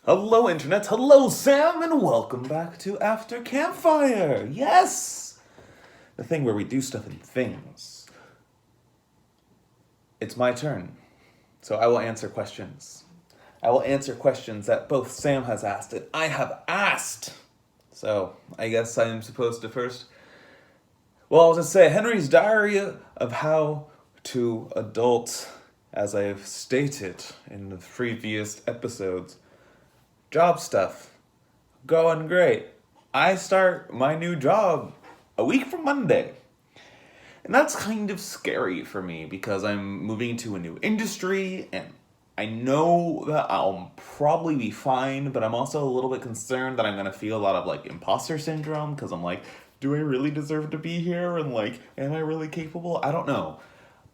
Hello, Internet. Hello, Sam, and welcome back to After Campfire. Yes! The thing where we do stuff in things. It's my turn, so I will answer questions. I will answer questions that both Sam has asked and I have asked. So, I guess I am supposed to first. Well, I was going to say Henry's Diary of How to Adult, as I have stated in the previous episodes. Job stuff. Going great. I start my new job a week from Monday. And that's kind of scary for me because I'm moving to a new industry and I know that I'll probably be fine, but I'm also a little bit concerned that I'm going to feel a lot of like imposter syndrome because I'm like, do I really deserve to be here? And like, am I really capable? I don't know.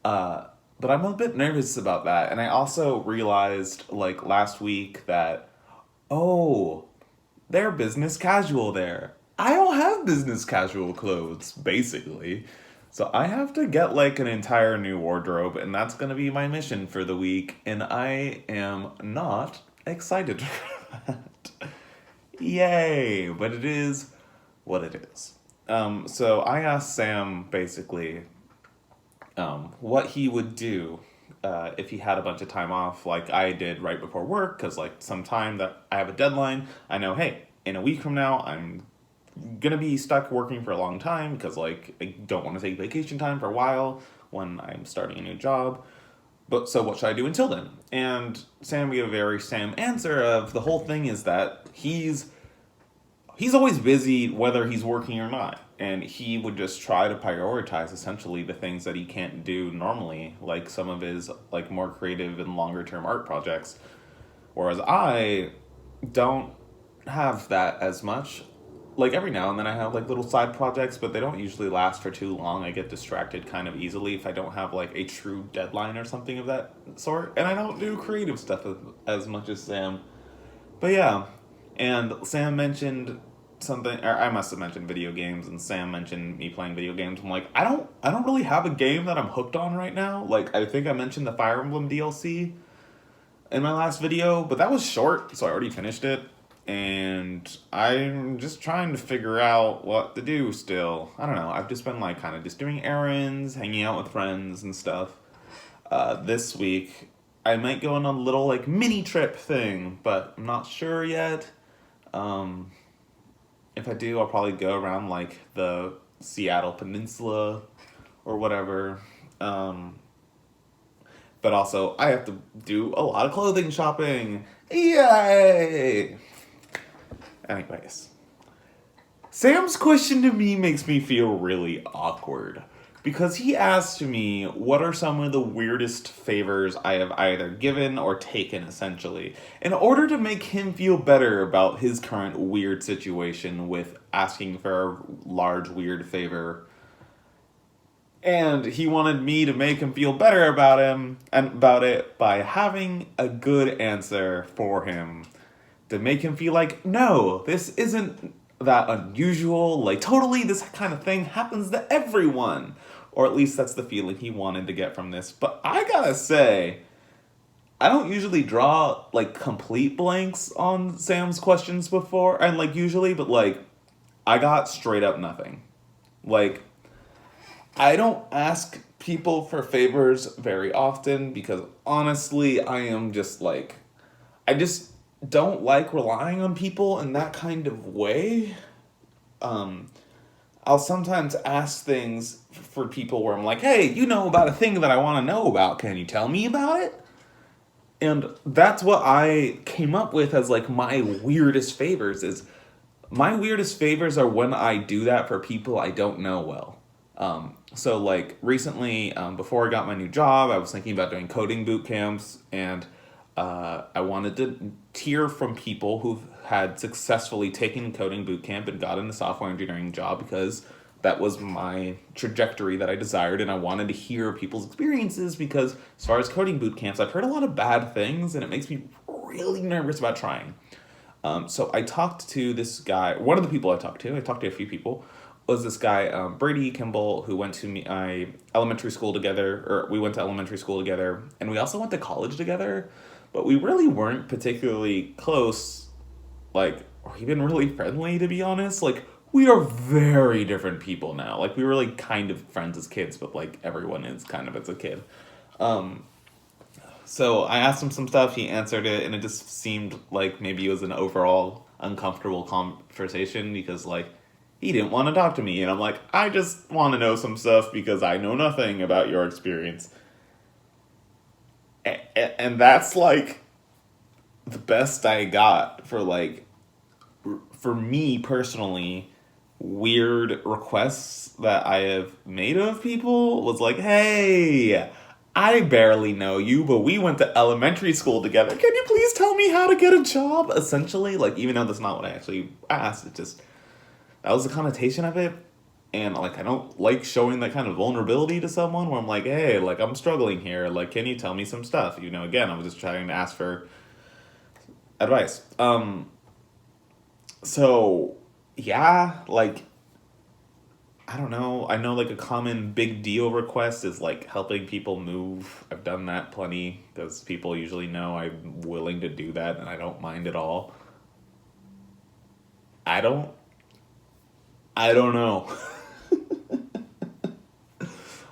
But I'm a bit nervous about that. And I also realized like last week that, oh, they're business casual there. I don't have business casual clothes, basically. So I have to get like an entire new wardrobe, and that's gonna be my mission for the week, and I am not excited for that. Yay! But it is what it is. So I asked Sam basically what he would do if he had a bunch of time off, like I did right before work, because like some time that I have a deadline, I know, hey, in a week from now, I'm gonna be stuck working for a long time because like I don't want to take vacation time for a while when I'm starting a new job. But so what should I do until then? And Sam gave a very Sam answer of the whole thing is that he's always busy whether he's working or not, and he would just try to prioritize essentially the things that he can't do normally, like some of his like more creative and longer term art projects, whereas I don't have that as much. Like every now and then I have like little side projects, but they don't usually last for too long. I get distracted kind of easily if I don't have like a true deadline or something of that sort, and I don't do creative stuff as much as Sam. But yeah, and Sam mentioned something, or I must have mentioned video games, and Sam mentioned me playing video games. I'm like, I don't really have a game that I'm hooked on right now. Like, I think I mentioned the Fire Emblem DLC in my last video, but that was short, so I already finished it. And I'm just trying to figure out what to do still. I don't know. I've just been like kind of just doing errands, hanging out with friends and stuff. This week, I might go on a little like mini trip thing, but I'm not sure yet. Um, if I do, I'll probably go around like the Seattle Peninsula or whatever. Um, but also, I have to do a lot of clothing shopping. Yay! Anyways, Sam's question to me makes me feel really awkward because he asked me what are some of the weirdest favors I have either given or taken, essentially, in order to make him feel better about his current weird situation with asking for a large weird favor. And he wanted me to make him feel better about him and about it by having a good answer for him to make him feel like, no, this isn't that unusual. Like, totally, this kind of thing happens to everyone. Or at least that's the feeling he wanted to get from this. But I gotta say, I don't usually draw, like, complete blanks on Sam's questions before. And, like, usually, but, like, I got straight up nothing. Like, I don't ask people for favors very often because honestly, I am just like, I just don't like relying on people in that kind of way. Um, I'll sometimes ask things for people where I'm like, hey, you know about a thing that I want to know about. Can you tell me about it? And that's what I came up with as like my weirdest favors is my weirdest favors are when I do that for people I don't know well. So like recently, before I got my new job, I was thinking about doing coding boot camps, and I wanted to hear from people who had successfully taken coding boot camp and got in the software engineering job because that was my trajectory that I desired, and I wanted to hear people's experiences because as far as coding boot camps, I've heard a lot of bad things, and it makes me really nervous about trying. So I talked to this guy. One of the people I talked to a few people, was this guy, Brady Kimball, who went to my elementary school together, or we went to elementary school together, and we also went to college together. but we really weren't particularly close, like, or even really friendly, to be honest. Like, we are very different people now. Like, we were, like, kind of friends as kids, but, like, everyone is kind of as a kid. So I asked him some stuff, he answered it, and it just seemed like maybe it was an overall uncomfortable conversation because, like, he didn't want to talk to me. And I'm like, I just want to know some stuff because I know nothing about your experience. And that's, like, the best I got for, like, for me personally, weird requests that I have made of people was like, hey, I barely know you, but we went to elementary school together. Can you please tell me how to get a job? Essentially, like, even though that's not what I actually asked, it just, that was the connotation of it. And, like, I don't like showing that kind of vulnerability to someone where I'm like, hey, like, I'm struggling here. Like, can you tell me some stuff? You know, again, I was just trying to ask for advice. So, yeah, like, I don't know. I know, like, a common big deal request is, like, helping people move. I've done that plenty because people usually know I'm willing to do that and I don't mind at all. I don't, I don't know.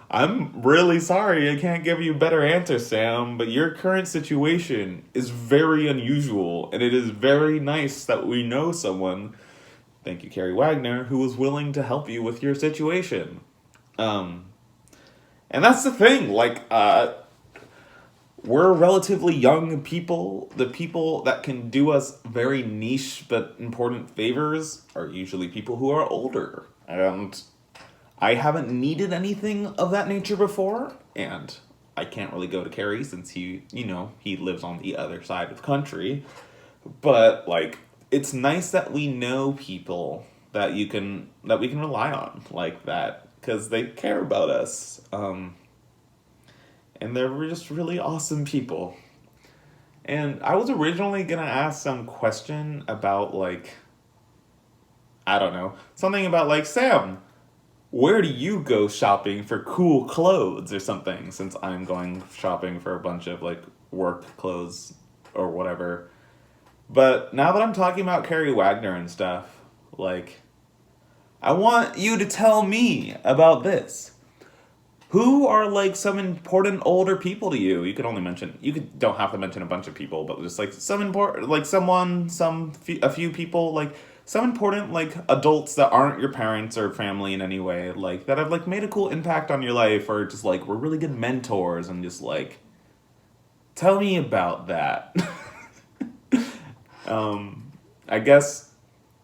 I'm really sorry I can't give you a better answer, Sam, but your current situation is very unusual, and it is very nice that we know someone, thank you, Carrie Wagner, who was willing to help you with your situation. Um, and that's the thing, like, we're relatively young people. The people that can do us very niche but important favors are usually people who are older. And I haven't needed anything of that nature before, and I can't really go to Carrie since he, you know, he lives on the other side of the country. But, like, it's nice that we know people that that we can rely on like that because they care about us. And they're just really awesome people. And I was originally gonna ask some question about, like, I don't know, something about, like, Sam, where do you go shopping for cool clothes or something, since I'm going shopping for a bunch of, like, work clothes or whatever. But now that I'm talking about Carrie Wagner and stuff, like, I want you to tell me about this. Who are, like, some important older people to you? You could only mention, don't have to mention a bunch of people, but just, like, some important, like, a few people, like, some important, like, adults that aren't your parents or family in any way, like, that have, like, made a cool impact on your life, or just, like, were really good mentors, and just, like, tell me about that. I guess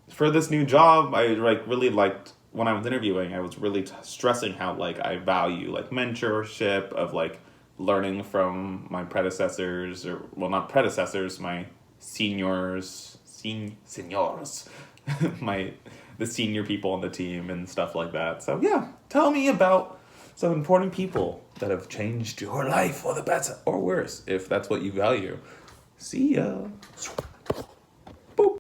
for this new job, I, like, really liked, when I was interviewing, I was really stressing how, like, I value, like, mentorship of, like, learning from my predecessors, or, well, not predecessors, my seniors, the senior people on the team and stuff like that. So, yeah, tell me about some important people that have changed your life for the better or worse, if that's what you value. See ya.